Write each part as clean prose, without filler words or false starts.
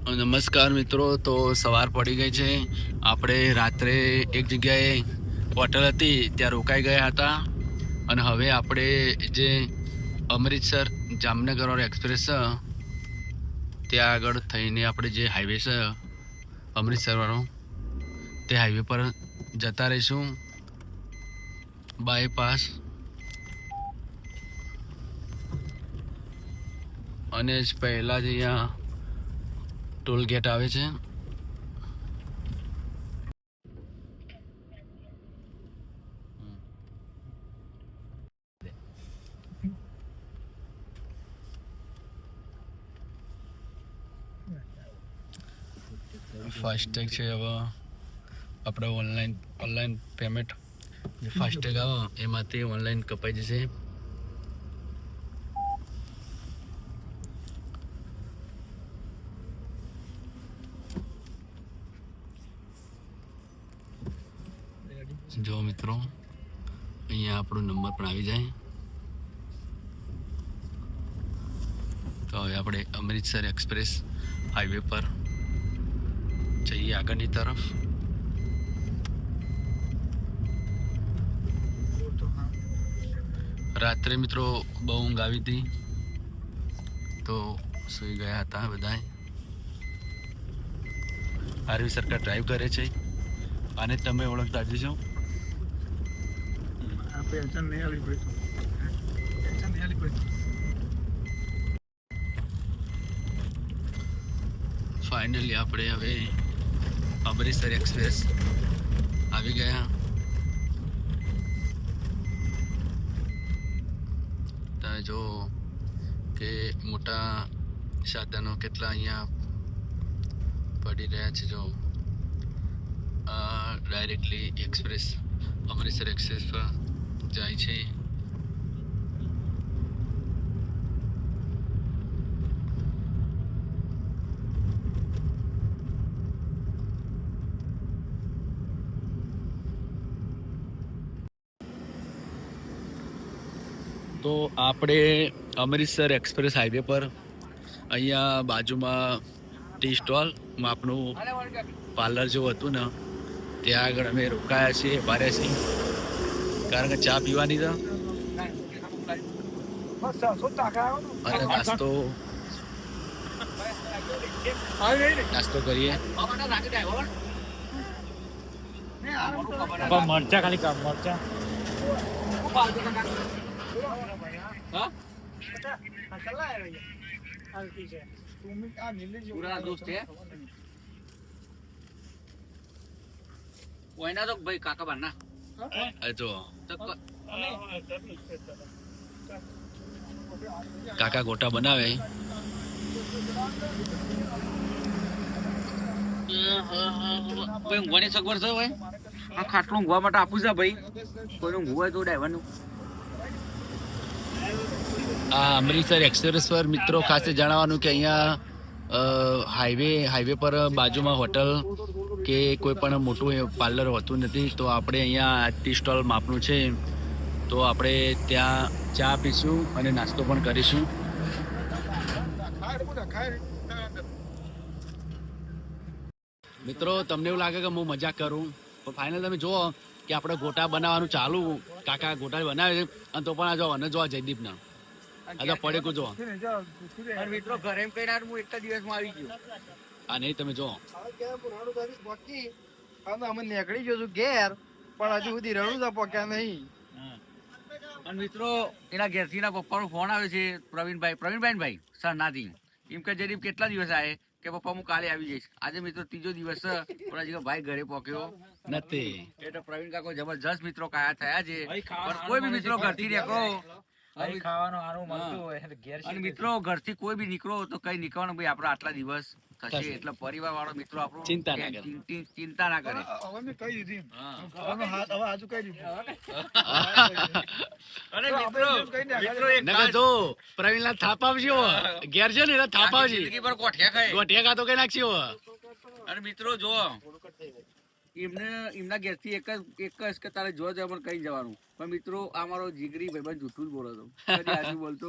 નમસ્કાર મિત્રો. તો સવાર પડી ગઈ છે. આપણે રાત્રે એક જગ્યાએ હોટલ હતી ત્યાં રોકાઈ ગયા હતા અને હવે આપણે જે અમૃતસર જામનગર એક્સપ્રેસ છે ત્યાં આગળ થઈને આપણે જે હાઈવે છે અમૃતસરવાળો તે હાઈવે પર જતા રહીશું બાયપાસ. અને જ પહેલાં જ અહીંયા ટોલ ગેટ આવે છે. ફાસ્ટેગ છે. હવે આપણે ઓનલાઈન પેમેન્ટ જે ફાસ્ટેગ આવે એમાંથી ઓનલાઈન કપાઈ જશે. જો મિત્રો અહીંયા આપણો નંબર પણ આવી જાય. તો હવે આપણે અમૃતસર એક્સપ્રેસ હાઈવે પર જઈએ આગળની તરફ. રાત્રે મિત્રો બહુ ઊંઘ આવી હતી તો સૂઈ ગયા હતા બધા. આરવી સરકાર ડ્રાઈવ કરે છે અને તમે ઓળખતા જ છો. ફાઇનલી આપણે હવે અમૃતસર એક્સપ્રેસ આવી ગયા. તમે જો કે મોટા સાધનો કેટલા અહીંયા પડી રહ્યા છે. જો ડાયરેક્ટલી એક્સપ્રેસ અમૃતસર એક્સપ્રેસ પર જાય છે. તો આપણે અમૃતસર એક્સપ્રેસ હાઈવે પર અહીંયા બાજુમાં ટી સ્ટોલ માપનું પાર્લર જેવું હતું ને ત્યાં આગળ અમે રોકાયા છીએ, ભાર્યા છીએ, કારણ કે ચા પીવાની છે અને નાસ્તો કરીએ. મરચા ખાલી કામ મરચા પૂરા દોસ્ત હે ઓયના તો ભાઈ કાકા બાના જો કાકા ગોટા બનાવે. ભાઈ ઊંઘવાની સગવડ છે ભાઈ? આ ખાટલું ઊંઘવા માટે આપું છે ભાઈ. કોઈનું ઊંઘવું હોય તો ડ્રાઈવરનું. આ અમૃતસર એક્સપ્રેસ પર મિત્રો ખાસ જણાવવાનું કે અહીંયા હાઈવે પર બાજુમાં હોટલ કે કોઈ પણ મોટું પાર્લર હોતું નથી. તો આપણે અહીંયા ટી સ્ટોલ માપનું છે તો આપણે ત્યાં ચા પીશું અને નાસ્તો પણ કરીશું. મિત્રો તમને એવું લાગે કે હું મજાક કરું પણ ફાઇનલ તમે જુઓ કે આપણે ગોટા બનાવવાનું ચાલુ, કાકા ગોટા બનાવે છે અને તો પણ આ જો અને જો જયદીપના પડે કો જો મિત્રો ઘરે એમ કહીને હું એક દિવસમાં આવી ગયો. આ નહીં તમે જો અમે નીકળી ગયો છું ઘેર પણ હજુ સુધી રણું પક્યા નહીં. અને મિત્રો એના ઘેરથી એના પપ્પાનો ફોન આવે છે પ્રવીણભાઈ સરનાથી. એમ કે જરીબ કેટલા દિવસ આવે કે પપ્પા હું કાલે આવી જઈશ. આજે મિત્રો ત્રીજો દિવસ છે પણ હજી ભાઈ ઘરે પહોંચ્યો નથી. એટલે પ્રવીણ કાકો જબરજસ્ત મિત્રો કાયા થયા છે. કોઈ બી મિત્રો ઘરથી નીકળો અને મિત્રો ઘરથી કોઈ બી નીકળો તો કઈ નીકળવાનું ભાઈ આપડે આટલા દિવસ થશે એટલે પરિવાર વાળો મિત્રો આપણો ચિંતા ના કરે. હવે મેં કહી દીધી હવે આજુ કહી દીધું. અને મિત્રો જો પ્રવીણલા થાપ આવજો ઘેર છે ને એટલે થાપ આવજી ગોઠિયા ખાય તો કઈ નાખશો. અને મિત્રો જો એમના ઘેરથી એક જ કે તારે જો પણ કઈ જવાનું, પણ મિત્રો આ મારો જીગરી ભાઈબંધ જૂઠું જ બોલો તો, કદી હાચું બોલતો.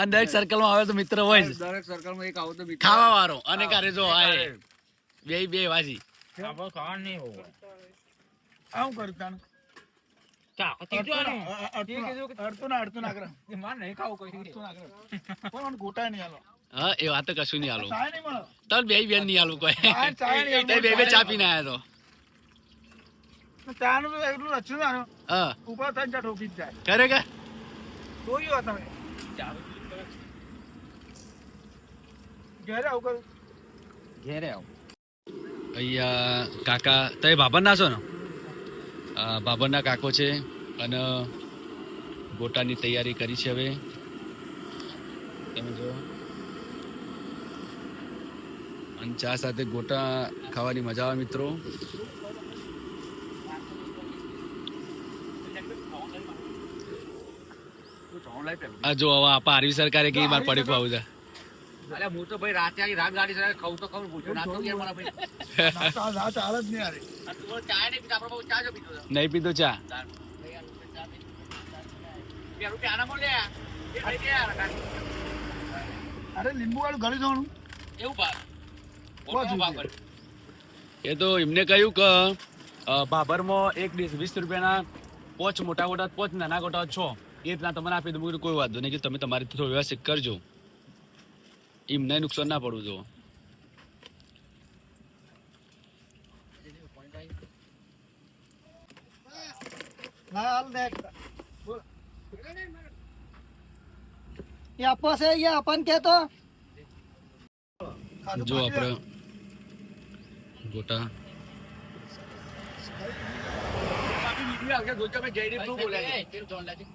અને દરેક સર્કલમાં આવે તો મિત્ર હોય જ દરેક સર્કલમાં એક આવો તો મિત્ર ખાવા વાળો અને કારે જો આ બે વાજી આપણે ખાવાનું નહીં હોવું. આવું કરું તાન અડતું ના કરે મારે નહીં ખાવું કોઈ. અડતું ના કરે પણ ગોટા નહીં આલો હા એ વાત તો કશું નહીં આલું ચાય નહીં મળે તલ બે બેન નહીં આલું કોઈ ચાય નહીં તે બે ચા પીને આયા તો ચાનું તો એટલું રચ્યું ના હા ઉપર થઈને ચા ઠોકી જ જાય ખરેખર જોયું તમે ઘેરે આવું કરું ઘેરે આવો. અહીંયા કાકા તમે બાબર ના છો ને બાબરના કાકો છે અને ગોટાની તૈયારી કરી છે હવે તમે જો અને ચા સાથે ગોટા ખાવાની મજા આવે મિત્રો. આ જો હવે આપા આરવી સરકારે કે બાર પડી પાવું છે. અરે હું તો ભાઈ રાતે આખી રાત ગાડી ચલાવે, ખાવું તો ખાવું, ભૂખ્યો ના થવું યાર મારા ભાઈ. ચાલે જ નહીં અરે આ તું ચા નહીં પીતા, આપણે બહુ ચા જો પીતો હતો. નહીં પીતો ચા બે રૂપિયા આના મોલ લે. એ ભાઈ દે યાર ગાડી. અરે લીંબુ વાળું ગળી જવાનું એવું ભાવ. ઓછું ભાવ છે. કરે. એ તો એમને કહ્યું કે બાબરમાં એક ડીશ 20 રૂપિયાના 5 મોટા ગોટા 5 નાના ગોટા 6 એ રીતના તમને આપી દઉં. કોઈ વાંધો નહીં, કે તમે તમારી થોડું વ્યવસ્થિત કરજો, એમને નુકસાન ના પડવું જો. હાલ દેખ ये आपस है ये अपन के तो જો આપણે ગોટા બાકી વિડીયો આવશે, જોજો મેં જયદીપ શું બોલે છે.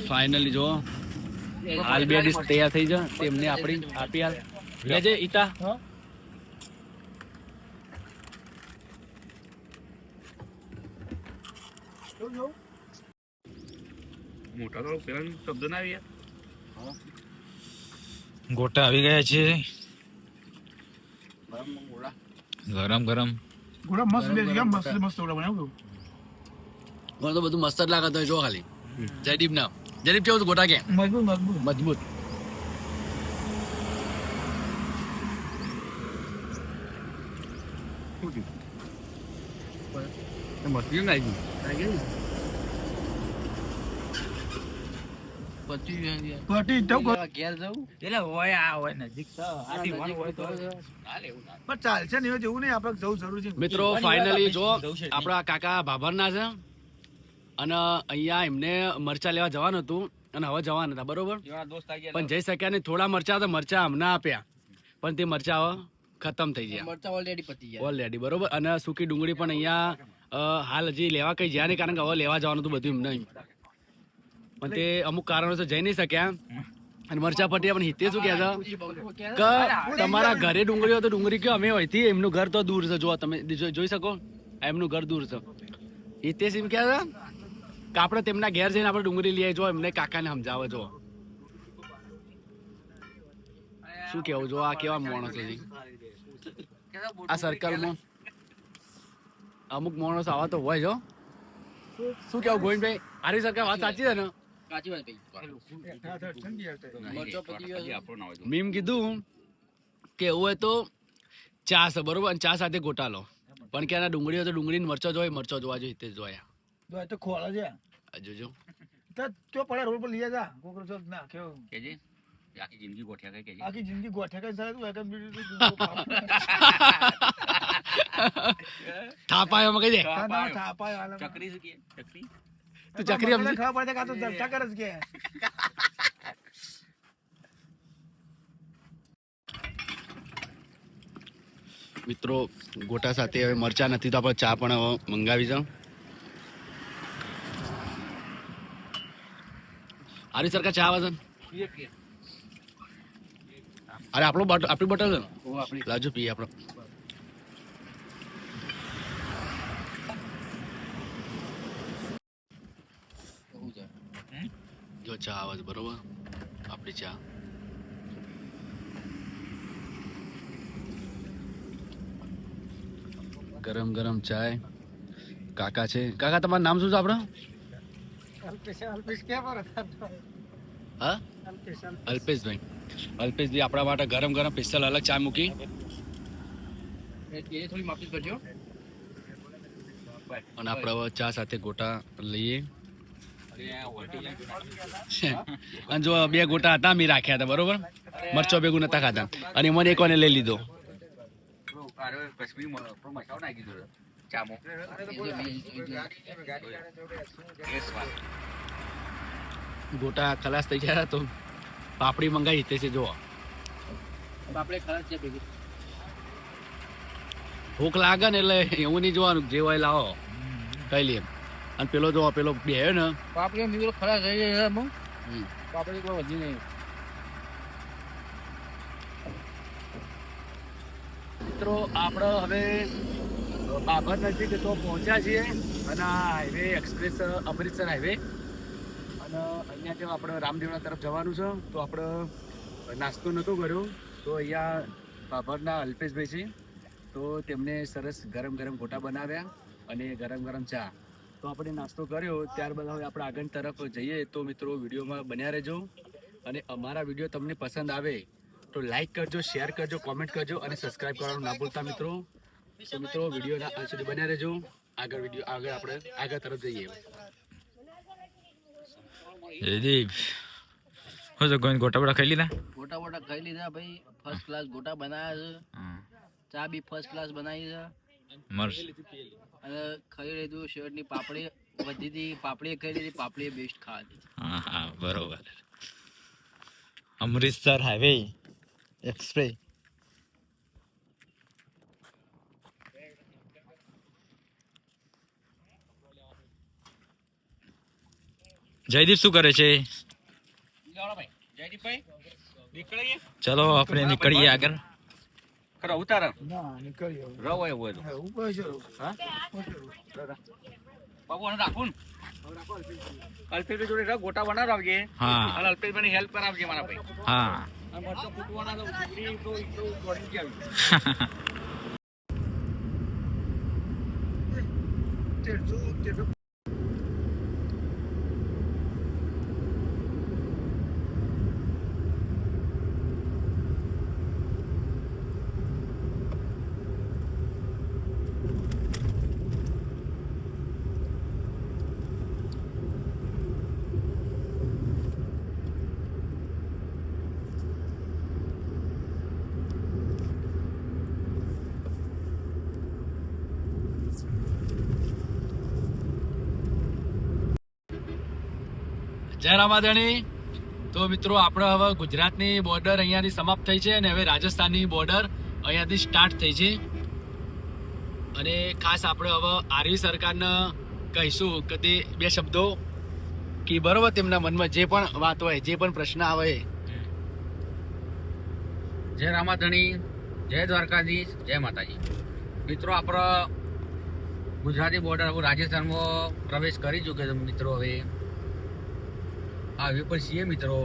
ફાઇનલી જો હાલ બે ડીશ તૈયાર થઈ જાય તેમને આપણી આપી હાલ લેજે ઈતા. મોટા તો પેલા શબ્દ ના આવી યાર. ગોટા આવી ગયા છે ગરમ ગરમ. ઘોડા મસ્ત બે જગ્યા મસ્ત મસ્ત ઘોડા બનાવ્યું મને તો બધું મસ્ત જ લાગત હોય જો ખાલી. જયદીપ ના જયદીપ કેવું હતું ગોટા કે મજબૂત મજબૂત મજબૂત. મસ્તી ના આવી. પટી તો ઘેર જવું એટલે હોય આ હોય નજીક છે. આથી વન હોય તો હાલે એવું ના. પણ ચાલશે ને જેવું નહીં આપણે જવું જરૂર છે મિત્રો ફાઇનલી જો આપણા કાકા ભાભરના છે અને અહીંયા એમને મરચા લેવા જવાનું હતું અને હવે જવાના હતા બરોબર, એવા દોસ્ત આવી ગયા. પણ જઈ શક્યા નહીં. થોડા મરચા તો મરચા અમને આપ્યા પણ તે મરચા હવે ખતમ થઈ ગયા મરચા ઓલરેડી પતી ગયા. ઓલરેડી બરોબર. અને સૂકી ડુંગળી પણ અહીંયા હાલ હજી લેવા કઈ જ્યાં નહીં, કારણ કે હવે લેવા જવાનું હતું બધું એમને. પણ તે અમુક કારણોસર જઈ નહીં શક્યા અને મરચા પટ્યા. પણ હિતે શું કહે છે કે તમારા ઘરે ડુંગળી હોય તો ડુંગળી કયો અમે હોયથી એમનું ઘર તો દૂર છે. જો તમે જોઈ શકો એમનું ઘર દૂર છે. હિતેશ એમ કહે છે કે આપણે તેમના ઘેર જઈને આપણે ડુંગળી લઈ જો એમને કાકાને સમજાવે જો શું કેવું. જો આ કેવા માણસો છે આ સર્કલમાં. અમુક માણસો આવા તો હોય જો. શું કેવું ગોવિંદભાઈ, આરી સરકાર વાત સાચી છે ને? સાચી વાત ભાઈ. મરચો પતી ગયો. મીમ કીધું કે એવું હોય તો ચા છે બરોબર, અને ચા સાથે ગોટા લો. પણ કે આના ડુંગળી હોય તો ડુંગળી મરચો જોઈ, મરચો જોવા જોઈએ તે જોયા. તો ખોળા છે જોજો તો ચો પડે રોડ પર લઈ જા કોકરો ચો ના કેવો કેજી આખી જિંદગી ગોઠ્યા કઈ કેજી. આખી જિંદગી ગોઠે કઈ સારું એકમ બીજું થાપા એમાં કહી દે થાપાય હાલ ચકરી શું કે ચકરી તું ચકરી સમજી. ખબર પડે કાં તો જલસા કરે છે કે મિત્રો ગોટા સાથે હવે મરચા નથી તો આપણે ચા પણ હવે મંગાવી જાઉં. આરી સરકાર ચા આવે છે ને? અરે આપણો આપણી બોટલ છે ને લાજો પીએ આપણે. જો ચા આવે છે બરોબર આપણી ચા. ગરમ ગરમ ચાય. કાકા છે. કાકા તમારું નામ શું છે આપણું? હા, અલ્પેશભાઈ. અલ્પેશભાઈ આપણા માટે ગરમ ગરમ સ્પેશિયલ અલગ ચા મૂકી. થોડી માફી કરજો. અને આપણે હવે ચા સાથે ગોટા લઈએ. અને જો 2 ગોટા હતા મેં રાખ્યા હતા, બરોબર, મરચો ભેગું નતા ખાતા, અને મને એક લઈ લીધો. કશ્મીરી મસાલો નાખી દીધો ચામાં. ગોટા ખલાસ થઈ ગયા તો પાપડી મંગાવી તે છે. જો આપણે ખરાબ છે ભેગી. ભૂખ લાગે ને એટલે એવું નહીં જોવાનું, જે હોય લાવો કઈ લઈએ. અને પેલો જો પેલો બે ને પાપડી મિત્રો ખરાબ થઈ જાય છે. પાપડી કોઈ વધી નહીં. મિત્રો આપણે હવે બાબર નજીક તો પહોંચ્યા છીએ, અને આ હાઈવે એક્સપ્રેસ અમૃતસર હાઈવે, અને અહીંયા જો આપણે રામદેવના તરફ જવાનું છે. તો આપણે નાસ્તો નહોતો કર્યો, તો અહીંયા બાબરના અલ્પેશભાઈ છે, તો તેમને સરસ ગરમ ગરમ ગોટા બનાવ્યા અને ગરમ ગરમ ચા. તો આપણે નાસ્તો કર્યો, ત્યારબાદ હવે આપણે આગળ તરફ જઈએ. તો મિત્રો વિડીયોમાં બન્યા રહેજો, અને અમારા વિડીયો તમને પસંદ આવે તો લાઈક કરજો, શેર કરજો, કોમેન્ટ કરજો, અને સબસ્ક્રાઇબ કરવાનું ના ભૂલતા મિત્રો. તો મિત્રો વિડીયોના અંત સુધી બન્યા રહેજો. આગળ આપણે આગળ તરફ જઈએ. જયદીપ હું તો ગોટા બોટા ખાઈ લીધા? ગોટા બોટા ખાઈ લીધા ભાઈ. ફર્સ્ટ ક્લાસ ગોટા બનાવ્યા છે. ચા બી ફર્સ્ટ ક્લાસ બનાવી છે. મસ્ત. અને ખાઈ લીધું. શેરની પાપડી વધી હતી, પાપડી ખાઈ લીધી. પાપડી બેસ્ટ ખાધી. હા હા બરોબર. Amritsar highway express. જયદીપ શું કરે છે? જયદીપભાઈ નીકળીએ. ચલો આપણે નીકળીએ આગળ. ખરો ઉતારો ના નીકળ્યો. રહો એવું હોય તો. ઉપર છે. હા બાબુ આને રાખું ને. અલ્પેશભાઈ જોડે રહ, ગોટા બનાવજે. હા અને અલ્પેશભાઈની હેલ્પ કરાવજે મારા ભાઈ. હા. આ મરચો કૂટવાના તો ઉતરી તો એટલું દોડી જાય. જય રામાધણી. તો મિત્રો આપણે હવે ગુજરાતની બોર્ડર અહીંયાથી સમાપ્ત થઈ છે, અને હવે રાજસ્થાનની બોર્ડર અહીંયાથી સ્ટાર્ટ થઈ છે. અને ખાસ આપણે હવે આરવી સરકારને કહીશું કે તે 2 શબ્દો કે બરોબર તેમના મનમાં જે પણ વાત હોય, જે પણ પ્રશ્ન આવે. જય રામાધણી, જય દ્વારકાધીશ, જય માતાજી. મિત્રો આપણો ગુજરાતી બોર્ડર હવે રાજસ્થાનમાં પ્રવેશ કરી ચૂક્યો છે. મિત્રો હવે હાઈવે પર છીએ. મિત્રો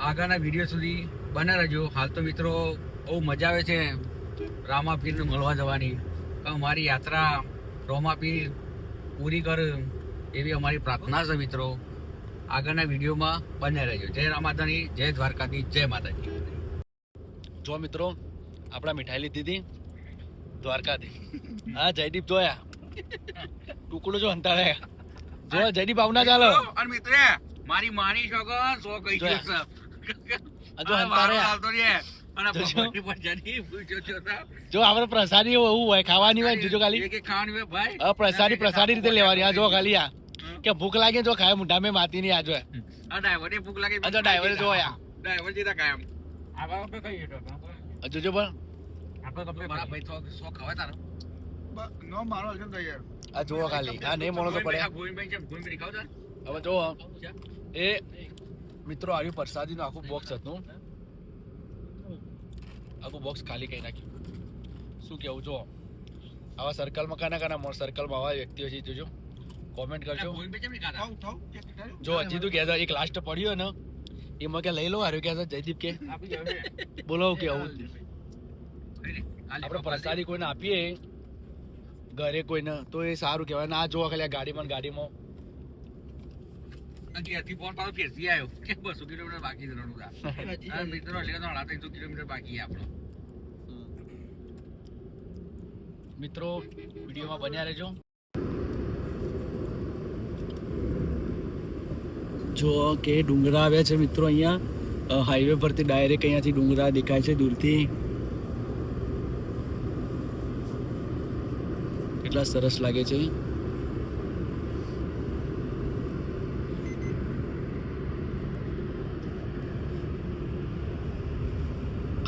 આગળના વિડીયો સુધી બના રહેજો. હાલ તો મિત્રો બહુ મજા આવે છે રામાપીરને મળવા જવાની. અમારી યાત્રા રોમાપીર પૂરી કર એવી અમારી પ્રાર્થના છે. મિત્રો આગળના વિડીયોમાં બન્યા રહેજો. જય રામાધણી, જય દ્વારકાધીશ, જય માતાજી. જો મિત્રો આપણા મીઠાઈ લીધી હતી દ્વારકાથી. હા જયદીપ જોયા ટુકડો જો અંતારે જો જયદીપ આવના ચાલો. અને મિત્ર મારી માની છોકરો સો કહી ગયો છે. જો અંતારે અને ભગવાનની પ્રજાની પૂછ્યો છો તો જો આપણે પ્રસાદી એવું હોય ખાવાની હોય જોજો ખાલી કે ખાવાની હોય ભાઈ. હવે પ્રસાદી રીતે લેવાની. આ જો ખાલી આ કે ભૂખ લાગે જો ખાય મુંડા મેં માતી નહીં. આ જો આ ડ્રાઈવરે ભૂખ લાગે. આ જો ડ્રાઈવરે જો યા ડ્રાઈવર જીતા કાયમ. આવા આપણે કહીએ તો જોજો પણ આપણે કપડે મારા ભાઈ સો ખવાય તારો નો મારો છે તો યાર. આ જોવો ખાલી આ નહીં મોણો તો પડે. ગોવિંદભાઈ છે, ગોવિંદભાઈ ખાવ તાર. હવે જો એ મિત્રો આવ્યું પ્રસાદીનું આખું બોક્સ હતું. આખું બોક્સ ખાલી કરી નાખ્યું. શું કેવું જો આવા સર્કલમાં કાના સર્કલમાં આવા વ્યક્તિઓ છે જોજો, કોમેન્ટ કરજો. ગોવિંદભાઈ કેમ નહીં ખાતા? જો હજી તું કહેતા એક લાસ્ટ પડ્યો ને એમાં કે લઈ લો હાર્યો કે જયદીપ કે બોલો કે આવું આપણે પ્રસાદી કોઈને આપીએ ઘરે કોઈને તો એ સારું કહેવાય. ના જોવા ખાલી આ ગાડીમાં ઘેરથી ફોન પાછો ફેરથી આવ્યો કે 200 કિલોમીટર બાકી છે રણુદા. આ મિત્રો લે તો 300 કિલોમીટર બાકી આપણો. મિત્રો વિડીયોમાં બન્યા રહેજો. જો કે ડુંગરા આવ્યા છે મિત્રો, અહીંયા હાઈવે પરથી ડાયરેક્ટ અહીંયાથી ડુંગરા દેખાય છે દૂરથી. કેટલા સરસ લાગે છે.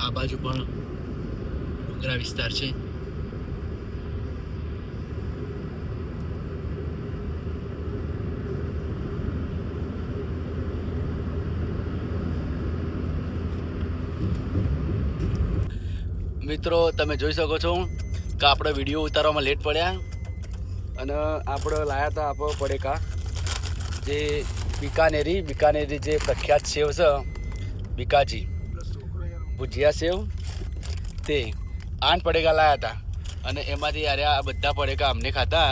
આ બાજુ પણ ડુંગરા વિસ્તાર છે. મિત્રો તમે જોઈ શકો છો કે આપણે વિડીયો ઉતારવામાં લેટ પડ્યા અને આપણે લાયા હતા આપણો પડેકા જે બિકાનેરી જે પ્રખ્યાત સેવ છે બિકાજી ભુજિયા સેવ, તે 8 પડેકા લાયા હતા અને એમાંથી યાર આ બધા પડેકા અમને ખાતા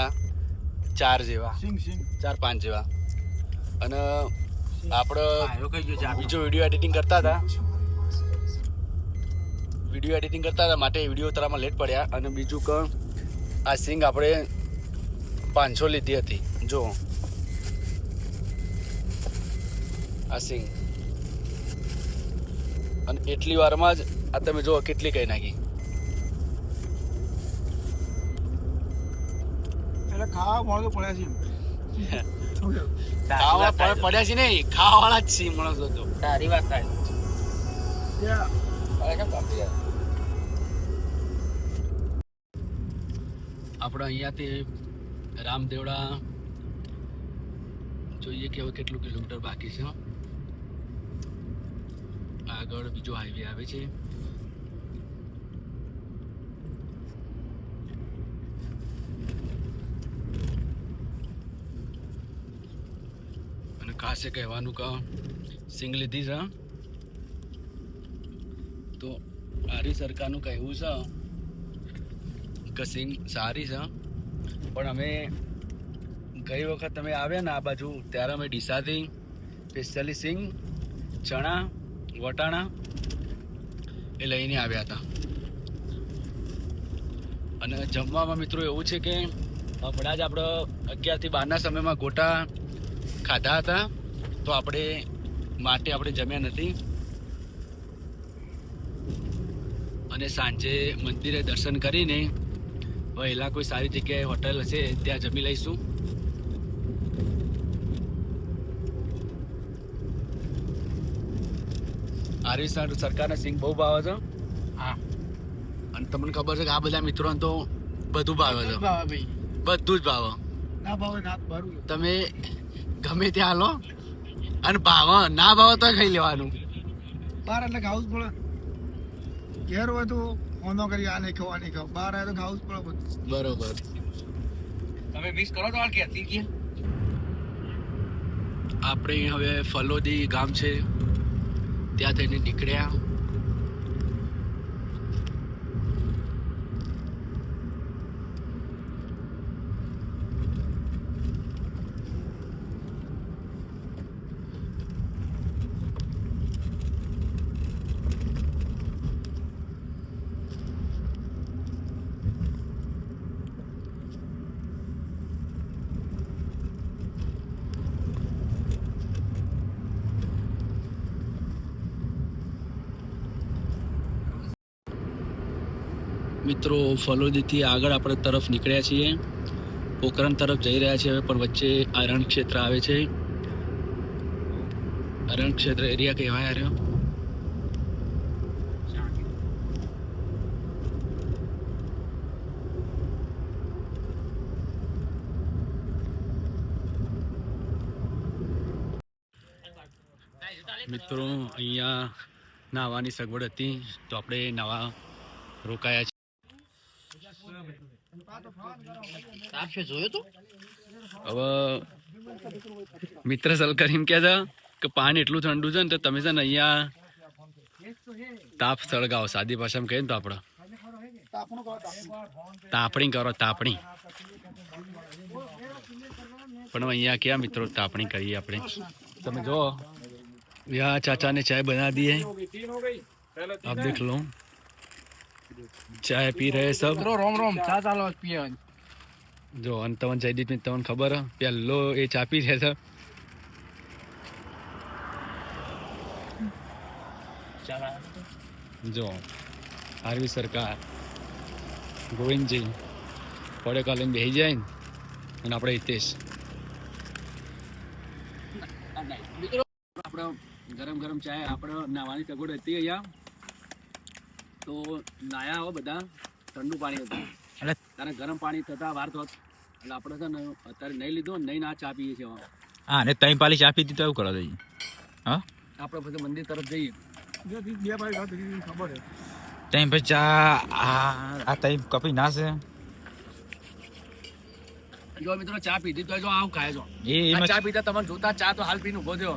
4 જેવા 4-5 જેવા. અને આપણે બીજો વિડીયો એડિટિંગ કરતા હતા માટે વિડીયો ઉતારવામાં લેટ પડ્યા. અને બીજું કે આ સિંગ આપણે 500 લીધી હતી. જો આ સિંગ, અને એટલી વારમાં જ આ તમે જો કેટલી કઈ નાખી. ખાવા મળતો પડ્યા છે. ખાવા પડ્યા છે નહીં, ખાવાવાળા જ છે માણસો તો. તારી વાત થાય. આપણે અહીંયાથી રામદેવડા જોઈએ કે હવે કેટલું કિલોમીટર બાકી છે. આગળ બીજો હાઈવે આવે છે. અને ખાસે કહેવાનું કે સિંગ લીધી છે તો આરી સરકારનું કહેવું છે કે સિંગ સારી છે, પણ અમે ગઈ વખત તમે આવ્યા ને આ બાજુ ત્યારે અમે ડીસાથી સ્પેશિયલી સિંગ, ચણા, વટાણા એ લઈને આવ્યા હતા. અને જમવામાં મિત્રો એવું છે કે હમણાં જ આપણે 11 થી 12ના સમયમાં ગોટા ખાધા હતા તો આપણે જમ્યા નથી. અને સાંજે મંદિરે દર્શન કરીને વહેલા કોઈ સારી જગ્યાએ હોટલ હશે ત્યાં જમી લઈશું. આરવી સરકારના સિંગ બહુ ભાવે છે. હા, અને તમને ખબર છે કે આ બધા મિત્રોને તો બધું ભાવે છે, બધું જ ભાવે. ના ભાવે ના ભરું તમે ગમે ત્યાં હાલો અને ભાવે ના ભાવે તો ખાઈ લેવાનું. બાર એટલે ખાવું જ પડે. ઘેર હોય તો ઓનો કરી આ નહીં ખાવ આ નહીં ખાવ, બહાર આવે તો ખાવું જ પડે બધું. બરોબર. તમે મિસ કરો તો ક્યાંથી ગયા? આપણે હવે ફલોદી ગામ છે ત્યાં થઈને નીકળ્યા. મિત્રો ફલોદીથી આગળ આપણે તરફ નીકળ્યા છીએ, પોખરણ તરફ જઈ રહ્યા છીએ. હવે પણ વચ્ચે આ રણ ક્ષેત્ર આવે છે. રણ ક્ષેત્ર એરિયા કહેવાય રહ્યો. મિત્રો અહીંયા નાહવાની સગવડ હતી તો આપણે નાવા રોકાયા છે. તાપ છે જોયો તો? હવે મિત્ર સલકર એમ કહે છે કે પાણી એટલું ઠંડુ છે ને તો તમે છે ને અહીંયા તાપ સળગાવો, સાદી ભાષામાં કહીએ ને તો આપણે તાપણું કરો, તાપણું. તાપણી કરો તાપણી. પણ અહીંયા ક્યાં મિત્રો તાપણી કરીએ આપણે. તમે જો यहाँ चाचा ने चाय बना दी है, आप देख लो चाय पी रहे सब. રોમ રોમ ચા ચાલો પીએ. જો અને તમને જયદીપ ને તમને ખબર હે પેલો એ ચા પી રહ્યા છે. જો આરવી સરકાર ગોવિંદજી પડે કાલે બેસી જાય ને અને આપણે હિતેશ આપણે ગરમ ગરમ ચાય આપણે નાવાની સગવડ હતી અહીંયા તો નાયા હો બધા. ઠંડુ પાણી હતું એટલે તારે ગરમ પાણી થતા વાર તો એટલે આપણે છે ને અત્યારે નહીં લીધો નહીં ના ચા પીએ છીએ. હા ને તઈ પાલી ચા પીધી તો એવું કરો જઈએ. હા આપણે પછી મંદિર તરફ જઈએ. જો દી બે ભાઈ વાત કરી ખબર છે. તઈ પછી ચા આ તઈ કપી ના છે જો મિત્રો ચા પીધી તો જો આવું ખાય છો. એ આ એમાં ચા પીતા તમને જોતા ચા તો હાલ પીને ઉભો થયો.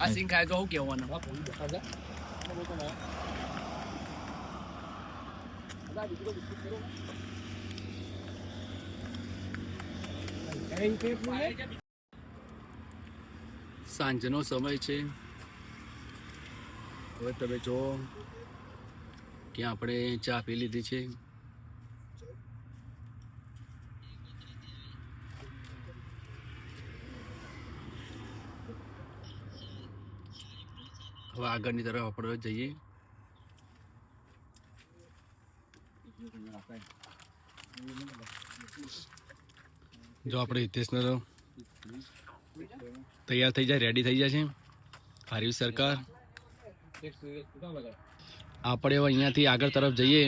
આ સિંગ ખાય તો શું કહેવાનું. સાંજનો સમય છે. હવે તમે જો કે આપણે ચા પી લીધી છે. હવે આગળની તરફ આપણે જઈએ. જો આપણે હિતેશને તૈયાર થઈ જાય, રેડી થઈ જાય છે આરવી સરકાર. આપણે હવે અહીંયાથી આગળ તરફ જઈએ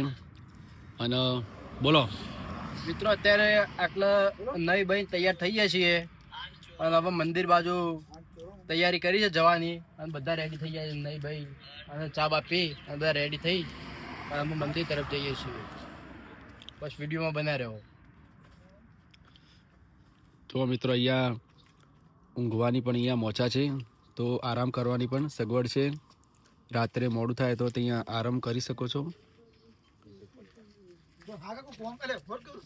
અને બોલો મિત્રો અત્યારે આટલા નઈ ભાઈ તૈયાર થઈ ગયા છીએ અને હવે મંદિર બાજુ તૈયારી કરી છે જવાની અને બધા રેડી થઈ ગયા છે. નઈ ભાઈ અને ચા બા પી અને બધા રેડી થઈ અને અમે મંદિર તરફ જઈએ છીએ. બસ વિડીયોમાં બન્યા રહો. તો મિત્રો અહીંયા ઊંઘવાની પણ અહીંયા મોચા છે, તો આરામ કરવાની પણ સગવડ છે. રાત્રે મોડું થાય તો ત્યાં આરામ કરી શકો છો. આગળ કોઈ ફોન કરે ફોન કરું.